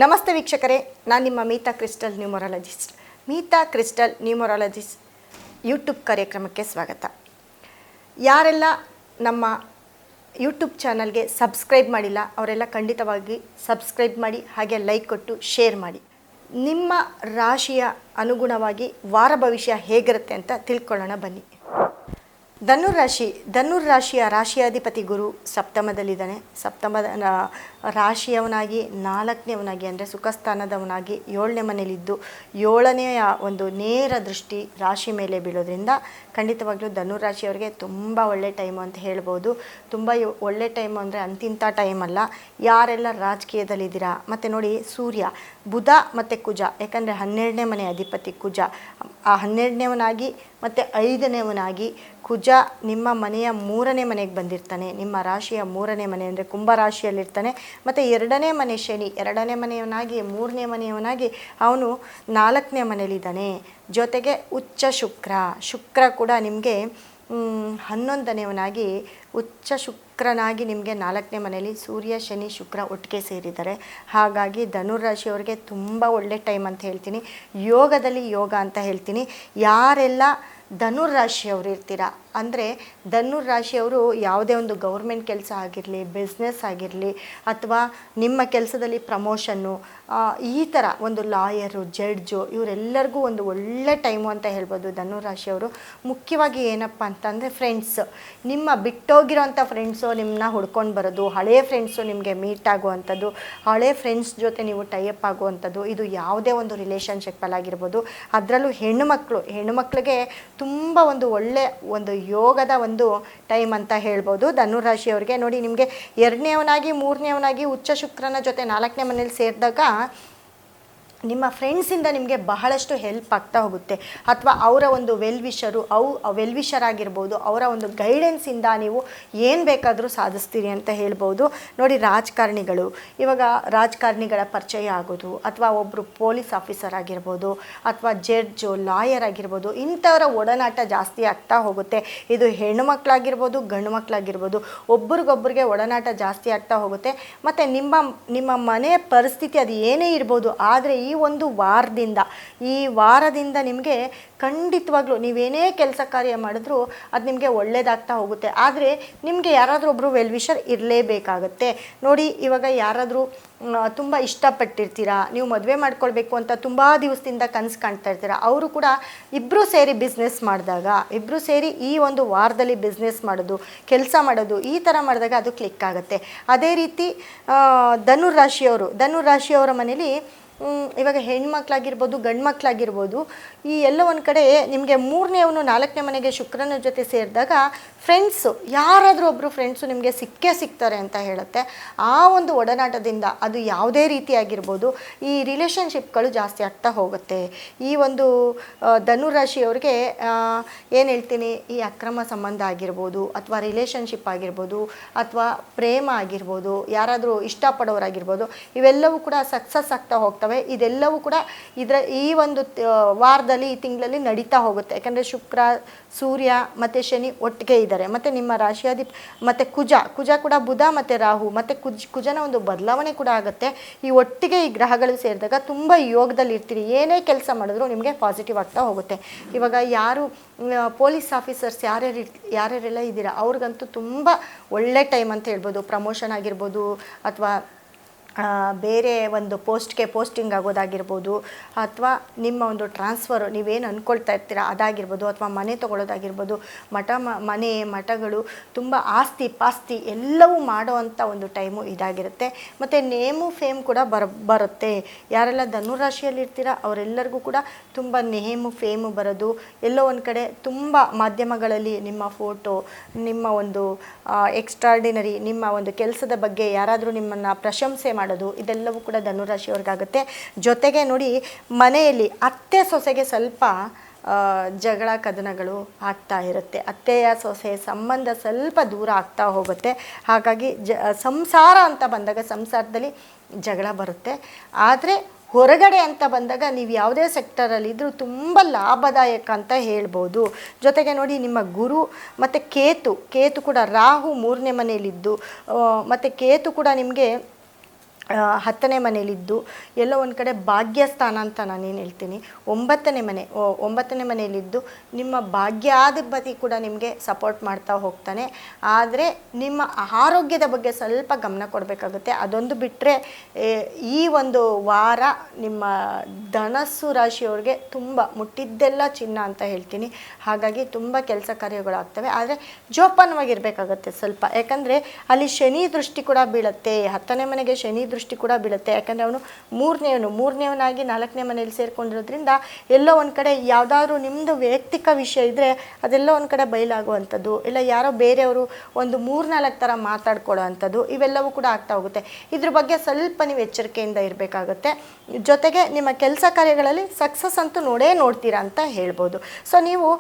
ನಮಸ್ತೆ ವೀಕ್ಷಕರೇ, ನಾನು ನಿಮ್ಮ Meeta crystal numerologist. Meeta crystal numerologist YouTube ಕಾರ್ಯಕ್ರಮಕ್ಕೆ ಸ್ವಾಗತ. ಯಾರೆಲ್ಲ ನಮ್ಮ ಯೂಟ್ಯೂಬ್ ಚಾನಲ್ಗೆ ಸಬ್ಸ್ಕ್ರೈಬ್ ಮಾಡಿಲ್ಲ ಅವರೆಲ್ಲ ಖಂಡಿತವಾಗಿ ಸಬ್ಸ್ಕ್ರೈಬ್ ಮಾಡಿ, ಹಾಗೆ ಲೈಕ್ ಕೊಟ್ಟು ಶೇರ್ ಮಾಡಿ. ನಿಮ್ಮ ರಾಶಿಯ ಅನುಗುಣವಾಗಿ ವಾರ ಭವಿಷ್ಯ ಹೇಗಿರುತ್ತೆ ಅಂತ ತಿಳ್ಕೊಳ್ಳೋಣ ಬನ್ನಿ. ಧನುರ್ರಾಶಿಯ ರಾಶಿಯಾಧಿಪತಿ ಗುರು ಸಪ್ತಮದಲ್ಲಿದ್ದಾನೆ. ಸಪ್ತಮದ ರಾಶಿಯವನಾಗಿ 4ನೇವನಾಗಿ ಅಂದರೆ ಸುಖಸ್ಥಾನದವನಾಗಿ 7ನೇ ಮನೆಯಲ್ಲಿದ್ದು 7ನೆಯ ಒಂದು ನೇರ ದೃಷ್ಟಿ ರಾಶಿ ಮೇಲೆ ಬೀಳೋದ್ರಿಂದ ಖಂಡಿತವಾಗ್ಲೂ ಧನುರಾಶಿಯವರಿಗೆ ತುಂಬ ಒಳ್ಳೆ ಟೈಮು ಅಂತ ಹೇಳ್ಬೋದು. ತುಂಬ ಒಳ್ಳೆ ಟೈಮು ಅಂದರೆ ಅಂತಿಂಥ ಟೈಮ್ ಅಲ್ಲ. ಯಾರೆಲ್ಲ ರಾಜಕೀಯದಲ್ಲಿದ್ದೀರಾ, ಮತ್ತು ನೋಡಿ ಸೂರ್ಯ, ಬುಧ ಮತ್ತು ಕುಜ, ಯಾಕಂದರೆ 12ನೇ ಮನೆ ಅಧಿಪತಿ ಕುಜ, ಆ 12ನೇವನಾಗಿ ಮತ್ತು 5ನೇವನಾಗಿ ಕುಜ ನಿಮ್ಮ ಮನೆಯ 3ನೇ ಮನೆಗೆ ಬಂದಿರ್ತಾನೆ. ನಿಮ್ಮ ರಾಶಿಯ 3ನೇ ಮನೆ ಅಂದರೆ ಕುಂಭರಾಶಿಯಲ್ಲಿರ್ತಾನೆ. ಮತ್ತು 2ನೇ ಮನೆ ಶನಿ, 2ನೇ ಮನೆಯವನಾಗಿ 3ನೇ ಮನೆಯವನಾಗಿ ಅವನು 4ನೇ ಮನೆಯಲ್ಲಿದ್ದಾನೆ. ಜೊತೆಗೆ ಉಚ್ಚ ಶುಕ್ರ ಕೂಡ ನಿಮಗೆ 11ನೇವನಾಗಿ ಉಚ್ಚ ಶುಕ್ರನಾಗಿ ನಿಮಗೆ 4ನೇ ಮನೆಯಲ್ಲಿ ಸೂರ್ಯ ಶನಿ ಶುಕ್ರ ಒಟ್ಟಿಗೆ ಸೇರಿದ್ದಾರೆ. ಹಾಗಾಗಿ ಧನುರಾಶಿಯವರಿಗೆ ತುಂಬ ಒಳ್ಳೆ ಟೈಮ್ ಅಂತ ಹೇಳ್ತೀನಿ. ಯೋಗದಲ್ಲಿ ಯೋಗ ಅಂತ ಹೇಳ್ತೀನಿ. ಯಾರೆಲ್ಲ ಧನುರಾಶಿಯವರು ಇರ್ತೀರ ಅಂದರೆ ಧನುರಾಶಿಯವರು ಯಾವುದೇ ಒಂದು ಗೌರ್ಮೆಂಟ್ ಕೆಲಸ ಆಗಿರಲಿ, ಬಿಸ್ನೆಸ್ ಆಗಿರಲಿ, ಅಥವಾ ನಿಮ್ಮ ಕೆಲಸದಲ್ಲಿ ಪ್ರಮೋಷನ್ನು, ಈ ಥರ ಒಂದು ಲಾಯರು, ಜಡ್ಜು, ಇವರೆಲ್ಲರಿಗೂ ಒಂದು ಒಳ್ಳೆ ಟೈಮು ಅಂತ ಹೇಳ್ಬೋದು ಧನುರಾಶಿಯವರು. ಮುಖ್ಯವಾಗಿ ಏನಪ್ಪ ಅಂತಂದರೆ ಫ್ರೆಂಡ್ಸ್, ನಿಮ್ಮ ಬಿಟ್ಟೋಗಿರೋಂಥ ಫ್ರೆಂಡ್ಸು ನಿಮ್ಮನ್ನ ಹುಡ್ಕೊಂಡು ಬರೋದು, ಹಳೆಯ ಫ್ರೆಂಡ್ಸು ನಿಮಗೆ ಮೀಟ್ ಆಗುವಂಥದ್ದು, ಹಳೆಯ ಫ್ರೆಂಡ್ಸ್ ಜೊತೆ ನೀವು ಟೈಅಪ್ ಆಗುವಂಥದ್ದು, ಇದು ಯಾವುದೇ ಒಂದು ರಿಲೇಷನ್ಶಿಪ್ಪಲ್ಲಾಗಿರ್ಬೋದು. ಅದರಲ್ಲೂ ಹೆಣ್ಣುಮಕ್ಳಿಗೆ ತುಂಬ ಒಳ್ಳೆ ಒಂದು ಯೋಗದ ಒಂದು ಟೈಮ್ ಅಂತ ಹೇಳ್ಬೋದು ಧನುರಾಶಿಯವರಿಗೆ. ನೋಡಿ, ನಿಮಗೆ 2ನೇವನಾಗಿ 3ನೇವನಾಗಿ ಉಚ್ಚ ಶುಕ್ರನ ಜೊತೆ 4ನೇ ಮನೇಲಿ ಸೇರಿದಾಗ ನಿಮ್ಮ ಫ್ರೆಂಡ್ಸಿಂದ ನಿಮಗೆ ಬಹಳಷ್ಟು ಹೆಲ್ಪ್ ಆಗ್ತಾ ಹೋಗುತ್ತೆ. ಅಥವಾ ಅವರ ಒಂದು ವೆಲ್ವಿಷರ್ ಆಗಿರ್ಬೋದು, ಅವರ ಒಂದು ಗೈಡೆನ್ಸಿಂದ ನೀವು ಏನು ಬೇಕಾದರೂ ಸಾಧಿಸ್ತೀರಿ ಅಂತ ಹೇಳ್ಬೋದು. ನೋಡಿ, ಇವಾಗ ರಾಜಕಾರಣಿಗಳ ಪರಿಚಯ ಆಗೋದು, ಅಥವಾ ಒಬ್ಬರು ಪೊಲೀಸ್ ಆಫೀಸರ್ ಆಗಿರ್ಬೋದು, ಅಥವಾ ಜಡ್ಜು, ಲಾಯರ್ ಆಗಿರ್ಬೋದು, ಇಂಥವರ ಒಡನಾಟ ಜಾಸ್ತಿ ಆಗ್ತಾ ಹೋಗುತ್ತೆ. ಇದು ಹೆಣ್ಣು ಮಕ್ಕಳಾಗಿರ್ಬೋದು, ಗಂಡು ಮಕ್ಕಳಾಗಿರ್ಬೋದು, ಒಬ್ರಿಗೊಬ್ರಿಗೆ ಒಡನಾಟ ಜಾಸ್ತಿ ಆಗ್ತಾ ಹೋಗುತ್ತೆ. ಮತ್ತು ನಿಮ್ಮ ಮನೆಯ ಪರಿಸ್ಥಿತಿ ಅದು ಏನೇ ಇರ್ಬೋದು, ಆದರೆ ಈ ಒಂದು ವಾರದಿಂದ ನಿಮಗೆ ಖಂಡಿತವಾಗ್ಲೂ ನೀವೇನೇ ಕೆಲಸ ಕಾರ್ಯ ಮಾಡಿದ್ರೂ ಅದು ನಿಮಗೆ ಒಳ್ಳೆಯದಾಗ್ತಾ ಹೋಗುತ್ತೆ. ಆದರೆ ನಿಮಗೆ ಯಾರಾದರೂ ಒಬ್ಬರು ವೆಲ್ವಿಷರ್ ಇರಲೇಬೇಕಾಗತ್ತೆ. ನೋಡಿ, ಇವಾಗ ಯಾರಾದರೂ ತುಂಬ ಇಷ್ಟಪಟ್ಟಿರ್ತೀರಾ, ನೀವು ಮದುವೆ ಮಾಡ್ಕೊಳ್ಬೇಕು ಅಂತ ತುಂಬ ದಿವಸದಿಂದ ಕನಸು ಕಾಣ್ತಾ ಇರ್ತೀರ, ಅವರು ಕೂಡ ಇಬ್ಬರು ಸೇರಿ ಬಿಸ್ನೆಸ್ ಮಾಡಿದಾಗ, ಇಬ್ಬರು ಸೇರಿ ಈ ಒಂದು ವಾರದಲ್ಲಿ ಬಿಸ್ನೆಸ್ ಮಾಡೋದು, ಕೆಲಸ ಮಾಡೋದು, ಈ ಥರ ಮಾಡಿದಾಗ ಅದು ಕ್ಲಿಕ್ ಆಗುತ್ತೆ. ಅದೇ ರೀತಿ ಧನುರಾಶಿಯವರ ಮನೇಲಿ ಇವಾಗ ಹೆಣ್ಮಕ್ಳಾಗಿರ್ಬೋದು, ಗಂಡು ಮಕ್ಕಳಾಗಿರ್ಬೋದು, ಈ ಎಲ್ಲ ಒಂದು ಕಡೆ ನಿಮಗೆ 3ನೇವನು 4ನೇ ಮನೆಗೆ ಶುಕ್ರನ ಜೊತೆ ಸೇರಿದಾಗ ಫ್ರೆಂಡ್ಸು, ಯಾರಾದರೂ ಒಬ್ಬರು ಫ್ರೆಂಡ್ಸು ನಿಮಗೆ ಸಿಗ್ತಾರೆ ಅಂತ ಹೇಳುತ್ತೆ. ಆ ಒಂದು ಒಡನಾಟದಿಂದ ಅದು ಯಾವುದೇ ರೀತಿಯಾಗಿರ್ಬೋದು, ಈ ರಿಲೇಷನ್ಶಿಪ್ಗಳು ಜಾಸ್ತಿ ಆಗ್ತಾ ಹೋಗುತ್ತೆ. ಈ ಒಂದು ಧನುರಾಶಿಯವ್ರಿಗೆ ಏನು ಹೇಳ್ತೀನಿ, ಈ ಅಕ್ರಮ ಸಂಬಂಧ ಆಗಿರ್ಬೋದು, ಅಥವಾ ರಿಲೇಷನ್ಶಿಪ್ ಆಗಿರ್ಬೋದು, ಅಥವಾ ಪ್ರೇಮ ಆಗಿರ್ಬೋದು, ಯಾರಾದರೂ ಇಷ್ಟಪಡೋರಾಗಿರ್ಬೋದು, ಇವೆಲ್ಲವೂ ಕೂಡ ಸಕ್ಸಸ್ ಆಗ್ತಾ ಹೋಗ್ತವೆ. ಇದೆಲ್ಲವೂ ಕೂಡ ಈ ಒಂದು ವಾರದಲ್ಲಿ, ಈ ತಿಂಗಳಲ್ಲಿ ನಡೀತಾ ಹೋಗುತ್ತೆ. ಯಾಕಂದರೆ ಶುಕ್ರ, ಸೂರ್ಯ ಮತ್ತು ಶನಿ ಒಟ್ಟಿಗೆ ಇದ್ದಾರೆ. ಮತ್ತು ನಿಮ್ಮ ರಾಶಿಯಾಧಿಪತಿ ಮತ್ತು ಕುಜ ಕೂಡ ಬುಧ ಮತ್ತು ರಾಹು ಮತ್ತು ಕುಜನ ಒಂದು ಬದಲಾವಣೆ ಕೂಡ ಆಗುತ್ತೆ. ಈ ಒಟ್ಟಿಗೆ ಈ ಗ್ರಹಗಳು ಸೇರಿದಾಗ ತುಂಬ ಯೋಗದಲ್ಲಿ ಇರ್ತೀರಿ. ಏನೇ ಕೆಲಸ ಮಾಡಿದ್ರೂ ನಿಮಗೆ ಪಾಸಿಟಿವ್ ಆಗ್ತಾ ಹೋಗುತ್ತೆ. ಇವಾಗ ಯಾರು ಪೊಲೀಸ್ ಆಫೀಸರ್ಸ್ ಯಾರ್ಯಾರೆಲ್ಲ ಇದ್ದೀರಾ ಅವ್ರಿಗಂತೂ ತುಂಬ ಒಳ್ಳೆ ಟೈಮ್ ಅಂತ ಹೇಳ್ಬೋದು. ಪ್ರಮೋಷನ್ ಆಗಿರ್ಬೋದು, ಅಥವಾ ಬೇರೆ ಒಂದು ಪೋಸ್ಟಿಂಗ್ ಆಗೋದಾಗಿರ್ಬೋದು, ಅಥವಾ ನಿಮ್ಮ ಒಂದು ಟ್ರಾನ್ಸ್ಫರು ನೀವೇನು ಅಂದ್ಕೊಳ್ತಾ ಇರ್ತೀರಾ ಅದಾಗಿರ್ಬೋದು, ಅಥವಾ ಮನೆ ತೊಗೊಳ್ಳೋದಾಗಿರ್ಬೋದು, ಮಠಗಳು, ತುಂಬ ಆಸ್ತಿ ಪಾಸ್ತಿ ಎಲ್ಲವೂ ಮಾಡೋವಂಥ ಒಂದು ಟೈಮು ಇದಾಗಿರುತ್ತೆ. ಮತ್ತು ನೇಮು ಫೇಮ್ ಕೂಡ ಬರುತ್ತೆ. ಯಾರೆಲ್ಲ ಧನುರಾಶಿಯಲ್ಲಿರ್ತೀರ ಅವರೆಲ್ಲರಿಗೂ ಕೂಡ ತುಂಬ ನೇಮು ಫೇಮು ಬರೋದು, ಎಲ್ಲೋ ಒಂದು ಕಡೆ ತುಂಬ ಮಾಧ್ಯಮಗಳಲ್ಲಿ ನಿಮ್ಮ ಫೋಟೋ, ನಿಮ್ಮ ಒಂದು ಎಕ್ಸ್ಟ್ರಾರ್ಡಿನರಿ, ನಿಮ್ಮ ಒಂದು ಕೆಲಸದ ಬಗ್ಗೆ ಯಾರಾದರೂ ನಿಮ್ಮನ್ನು ಪ್ರಶಂಸೆ ಮಾಡೋದು, ಇದೆಲ್ಲವೂ ಕೂಡ ಧನುರಾಶಿಯವ್ರಿಗಾಗುತ್ತೆ. ಜೊತೆಗೆ ನೋಡಿ, ಮನೆಯಲ್ಲಿ ಅತ್ತೆ ಸೊಸೆಗೆ ಸ್ವಲ್ಪ ಜಗಳ ಕದನಗಳು ಆಗ್ತಾ ಇರುತ್ತೆ. ಅತ್ತೆಯ ಸೊಸೆ ಸಂಬಂಧ ಸ್ವಲ್ಪ ದೂರ ಆಗ್ತಾ ಹೋಗುತ್ತೆ. ಹಾಗಾಗಿ ಸಂಸಾರ ಅಂತ ಬಂದಾಗ ಸಂಸಾರದಲ್ಲಿ ಜಗಳ ಬರುತ್ತೆ. ಆದರೆ ಹೊರಗಡೆ ಅಂತ ಬಂದಾಗ ನೀವು ಯಾವುದೇ ಸೆಕ್ಟರಲ್ಲಿದ್ದರೂ ತುಂಬ ಲಾಭದಾಯಕ ಅಂತ ಹೇಳ್ಬೋದು. ಜೊತೆಗೆ ನೋಡಿ, ನಿಮ್ಮ ಗುರು ಮತ್ತು ಕೇತು ಕೂಡ ರಾಹು 3ನೇ ಮನೆಯಲ್ಲಿದ್ದು, ಮತ್ತು ಕೇತು ಕೂಡ ನಿಮಗೆ 10ನೇ ಮನೇಲಿದ್ದು ಎಲ್ಲೋ ಒಂದು ಕಡೆ ಭಾಗ್ಯಸ್ಥಾನ ಅಂತ ನಾನೇನು ಹೇಳ್ತೀನಿ. 9ನೇ ಮನೆಯಲ್ಲಿದ್ದು ನಿಮ್ಮ ಭಾಗ್ಯಾಧಿಪತಿ ಕೂಡ ನಿಮಗೆ ಸಪೋರ್ಟ್ ಮಾಡ್ತಾ ಹೋಗ್ತಾನೆ. ಆದರೆ ನಿಮ್ಮ ಆರೋಗ್ಯದ ಬಗ್ಗೆ ಸ್ವಲ್ಪ ಗಮನ ಕೊಡಬೇಕಾಗುತ್ತೆ. ಅದೊಂದು ಬಿಟ್ಟರೆ ಈ ಒಂದು ವಾರ ನಿಮ್ಮ ಧನಸ್ಸು ರಾಶಿಯವ್ರಿಗೆ ತುಂಬ ಮುಟ್ಟಿದ್ದೆಲ್ಲ ಚಿನ್ನ ಅಂತ ಹೇಳ್ತೀನಿ. ಹಾಗಾಗಿ ತುಂಬ ಕೆಲಸ ಕಾರ್ಯಗಳಾಗ್ತವೆ. ಆದರೆ ಜೋಪಾನವಾಗಿರಬೇಕಾಗತ್ತೆ ಸ್ವಲ್ಪ. ಯಾಕಂದರೆ ಅಲ್ಲಿ ಶನಿ ದೃಷ್ಟಿ ಕೂಡ ಬೀಳುತ್ತೆ. 10ನೇ ಮನೆಗೆ ಶನಿ ದೃಷ್ಟಿ ಕೂಡ ಬೀಳುತ್ತೆ. ಯಾಕಂದರೆ ಅವನು ಮೂರನೇವನಾಗಿ 4ನೇ ಮನೆಯಲ್ಲಿ ಸೇರಿಕೊಂಡಿರೋದ್ರಿಂದ ಎಲ್ಲೋ ಒಂದು ಕಡೆ ಯಾವುದಾದ್ರೂ ನಿಮ್ಮದು ವೈಯಕ್ತಿಕ ವಿಷಯ ಇದ್ದರೆ ಅದೆಲ್ಲೋ ಒಂದು ಕಡೆ ಬಯಲಾಗುವಂಥದ್ದು, ಇಲ್ಲ ಯಾರೋ ಬೇರೆಯವರು ಒಂದು 3-4 ಥರ ಮಾತಾಡ್ಕೊಳ್ಳೋ ಅಂಥದ್ದು, ಇವೆಲ್ಲವೂ ಕೂಡ ಆಗ್ತಾ ಹೋಗುತ್ತೆ. ಇದ್ರ ಬಗ್ಗೆ ಸ್ವಲ್ಪ ನೀವು ಎಚ್ಚರಿಕೆಯಿಂದ ಇರಬೇಕಾಗುತ್ತೆ. ಜೊತೆಗೆ ನಿಮ್ಮ ಕೆಲಸ ಕಾರ್ಯಗಳಲ್ಲಿ ಸಕ್ಸಸ್ ಅಂತೂ ನೋಡ್ತೀರಾ ಅಂತ ಹೇಳ್ಬೋದು. ಸೊ ನೀವು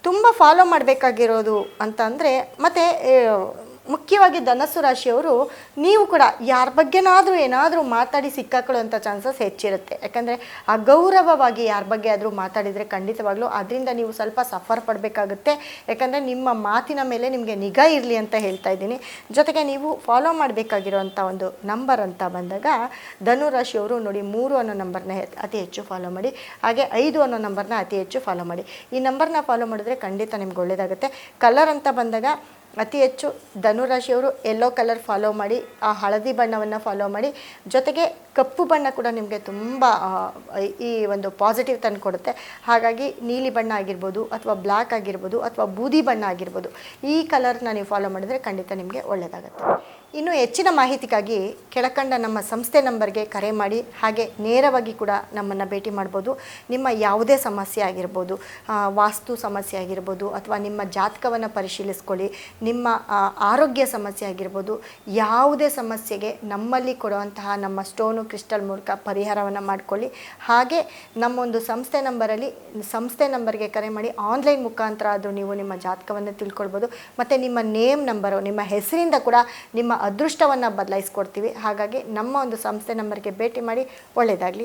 ತುಂಬ ಫಾಲೋ ಮಾಡಬೇಕಾಗಿರೋದು ಅಂತ ಅಂದರೆ, ಮತ್ತು ಮುಖ್ಯವಾಗಿ ಧನಸ್ಸು ರಾಶಿಯವರು ನೀವು ಕೂಡ ಯಾರ ಬಗ್ಗೆನಾದರೂ ಏನಾದರೂ ಮಾತಾಡಿ ಸಿಕ್ಕಾಕೊಳ್ಳುವಂಥ ಚಾನ್ಸಸ್ ಹೆಚ್ಚಿರುತ್ತೆ. ಯಾಕಂದರೆ ಅಗೌರವವಾಗಿ ಯಾರ ಬಗ್ಗೆ ಆದರೂ ಮಾತಾಡಿದರೆ ಖಂಡಿತವಾಗ್ಲೂ ಅದರಿಂದ ನೀವು ಸ್ವಲ್ಪ ಸಫರ್ ಪಡಬೇಕಾಗುತ್ತೆ. ಯಾಕಂದರೆ ನಿಮ್ಮ ಮಾತಿನ ಮೇಲೆ ನಿಮಗೆ ನಿಗಾ ಇರಲಿ ಅಂತ ಹೇಳ್ತಾ ಇದ್ದೀನಿ. ಜೊತೆಗೆ ನೀವು ಫಾಲೋ ಮಾಡಬೇಕಾಗಿರೋಂಥ ಒಂದು ನಂಬರ್ ಅಂತ ಬಂದಾಗ ಧನು ರಾಶಿಯವರು ನೋಡಿ 3 ಅನ್ನೋ ನಂಬರ್ನ ಅತಿ ಹೆಚ್ಚು ಫಾಲೋ ಮಾಡಿ. ಹಾಗೆ 5 ಅನ್ನೋ ನಂಬರ್ನ ಅತಿ ಹೆಚ್ಚು ಫಾಲೋ ಮಾಡಿ. ಈ ನಂಬರ್ನ ಫಾಲೋ ಮಾಡಿದ್ರೆ ಖಂಡಿತ ನಿಮ್ಗೆ ಒಳ್ಳೆಯದಾಗುತ್ತೆ. ಕಲರ್ ಅಂತ ಬಂದಾಗ ಅತಿ ಹೆಚ್ಚು ಧನುರಾಶಿಯವರು ಯೆಲ್ಲೋ ಕಲರ್ ಫಾಲೋ ಮಾಡಿ, ಆ ಹಳದಿ ಬಣ್ಣವನ್ನು ಫಾಲೋ ಮಾಡಿ. ಜೊತೆಗೆ ಕಪ್ಪು ಬಣ್ಣ ಕೂಡ ನಿಮಗೆ ತುಂಬ ಈ ಒಂದು ಪಾಸಿಟಿವ್ ತಂದು ಕೊಡುತ್ತೆ. ಹಾಗಾಗಿ ನೀಲಿ ಬಣ್ಣ ಆಗಿರ್ಬೋದು, ಅಥವಾ ಬ್ಲ್ಯಾಕ್ ಆಗಿರ್ಬೋದು, ಅಥವಾ ಬೂದಿ ಬಣ್ಣ ಆಗಿರ್ಬೋದು, ಈ ಕಲರ್ನ ನೀವು ಫಾಲೋ ಮಾಡಿದರೆ ಖಂಡಿತ ನಿಮಗೆ ಒಳ್ಳೆಯದಾಗುತ್ತೆ. ಇನ್ನು ಹೆಚ್ಚಿನ ಮಾಹಿತಿಗಾಗಿ ಕೆಳಕಂಡ ನಮ್ಮ ಸಂಸ್ಥೆ ನಂಬರ್ಗೆ ಕರೆ ಮಾಡಿ. ಹಾಗೆ ನೇರವಾಗಿ ಕೂಡ ನಮ್ಮನ್ನು ಭೇಟಿ ಮಾಡ್ಬೋದು. ನಿಮ್ಮ ಯಾವುದೇ ಸಮಸ್ಯೆ ಆಗಿರ್ಬೋದು, ವಾಸ್ತು ಸಮಸ್ಯೆ ಆಗಿರ್ಬೋದು, ಅಥವಾ ನಿಮ್ಮ ಜಾತಕವನ್ನು ಪರಿಶೀಲಿಸ್ಕೊಳ್ಳಿ, ನಿಮ್ಮ ಆರೋಗ್ಯ ಸಮಸ್ಯೆ ಆಗಿರ್ಬೋದು, ಯಾವುದೇ ಸಮಸ್ಯೆಗೆ ನಮ್ಮಲ್ಲಿ ಕೊಡುವಂತಹ ನಮ್ಮ ಸ್ಟೋನು ಕ್ರಿಸ್ಟಲ್ ಮೂಲಕ ಪರಿಹಾರವನ್ನು ಮಾಡಿಕೊಳ್ಳಿ. ಹಾಗೆ ನಮ್ಮೊಂದು ಸಂಸ್ಥೆ ನಂಬರ್ಗೆ ಕರೆ ಮಾಡಿ ಆನ್ಲೈನ್ ಮುಖಾಂತರ ಆದರೂ ನೀವು ನಿಮ್ಮ ಜಾತಕವನ್ನು ತಿಳ್ಕೊಳ್ಬೋದು. ಮತ್ತು ನಿಮ್ಮ ನೇಮ್ ನಂಬರು, ನಿಮ್ಮ ಹೆಸರಿಂದ ಕೂಡ ನಿಮ್ಮ ಅದೃಷ್ಟವನ್ನು ಬದಲಾಯಿಸ್ಕೊಡ್ತೀವಿ. ಹಾಗಾಗಿ ನಮ್ಮ ಒಂದು ಸಂಸ್ಥೆ ನಂಬರ್ಗೆ ಭೇಟಿ ಮಾಡಿ. ಒಳ್ಳೆಯದಾಗಲಿ.